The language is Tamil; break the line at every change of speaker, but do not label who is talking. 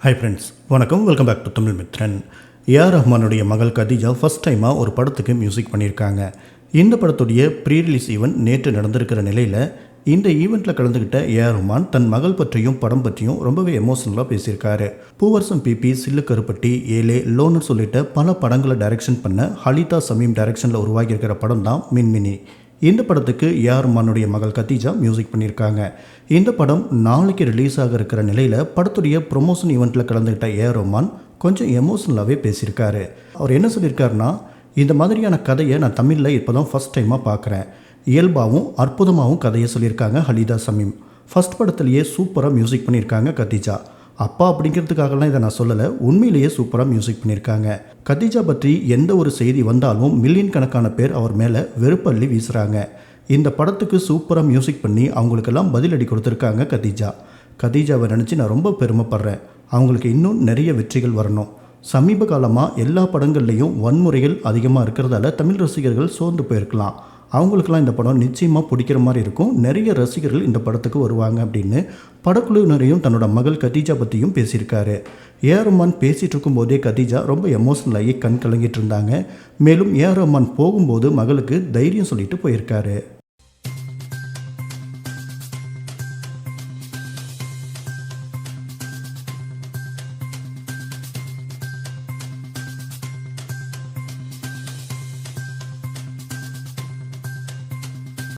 ஹாய் ஃப்ரெண்ட்ஸ், வணக்கம். Welcome back to Tamil Mithran. AR ரஹ்மானுடைய மகள் கதீஜா ஃபஸ்ட் டைமாக ஒரு படத்துக்கு மியூசிக் பண்ணியிருக்காங்க. இந்த படத்துடைய ப்ரீ ரிலீஸ் ஈவெண்ட் நேற்று நடந்திருக்கிற நிலையில் இந்த ஈவெண்ட்டில் கலந்துக்கிட்ட ஏஆர் ரஹ்மான் தன் மகள் பற்றியும் படம் பற்றியும் ரொம்பவே எமோஷனலாக பேசியிருக்காரு. பூவரசம் பிபி, சில்லு கருப்பட்டி, ஏலே, லோனர் சொல்லிட்ட பல படங்களை டைரக்ஷன் பண்ண ஹலிதா சமீம் டைரக்ஷனில் உருவாகியிருக்கிற படம் தான் மின்மினி. இந்த படத்துக்கு ஏஆர் ரஹ்மானுடைய மகள் கதீஜா மியூசிக் பண்ணியிருக்காங்க. இந்த படம் நாளைக்கு ரிலீஸ் ஆக இருக்கிற நிலையில் படத்துடைய ப்ரொமோஷன் ஈவெண்ட்டில் கலந்துக்கிட்ட ஏஆர் ரஹ்மான் கொஞ்சம் எமோஷனலாகவே பேசியிருக்காரு. அவர் என்ன சொல்லியிருக்காருன்னா, இந்த மாதிரியான கதையை நான் தமிழில் இப்போ தான் ஃபஸ்ட் டைமாக பார்க்குறேன். இயல்பாகவும் அற்புதமாகவும் கதையை சொல்லியிருக்காங்க ஹலிதா சமீம். ஃபஸ்ட் படத்துலேயே சூப்பராக மியூசிக் பண்ணியிருக்காங்க கதீஜா. அப்பா அப்படிங்கிறதுக்காகலாம் இதை நான் சொல்லலை, உண்மையிலேயே சூப்பராக மியூசிக் பண்ணியிருக்காங்க. கதீஜா பற்றி எந்த ஒரு செய்தி வந்தாலும் மில்லியன் கணக்கான பேர் அவர் மேலே வெறுப்பள்ளி வீசுகிறாங்க. இந்த படத்துக்கு சூப்பராக மியூசிக் பண்ணி அவங்களுக்கெல்லாம் பதிலடி கொடுத்துருக்காங்க கதீஜா. கதீஜாவை நினச்சி நான் ரொம்ப பெருமைப்படுறேன். அவங்களுக்கு இன்னும் நிறைய வெற்றிகள் வரணும். சமீப காலமாக எல்லா படங்கள்லேயும் வன்முறைகள் அதிகமாக இருக்கிறதால தமிழ் ரசிகர்கள் சோர்ந்து போயிருக்கலாம். அவங்களுக்கெல்லாம் இந்த படம் நிச்சயமாக பிடிக்கிற மாதிரி இருக்கும். நிறைய ரசிகர்கள் இந்த படத்துக்கு வருவாங்க அப்படின்னு படக்குழுவினரையும் தன்னோட மகள் கதீஜா பற்றியும் பேசியிருக்காரு. ஏஆர் ரஹ்மான் பேசிகிட்டு இருக்கும்போதே கதீஜா ரொம்ப எமோஷனலாகி கண் கலங்கிட்டு இருந்தாங்க. மேலும் ஏஆர் ரஹ்மான் போகும்போது மகளுக்கு தைரியம் சொல்லிட்டு போயிருக்காரு.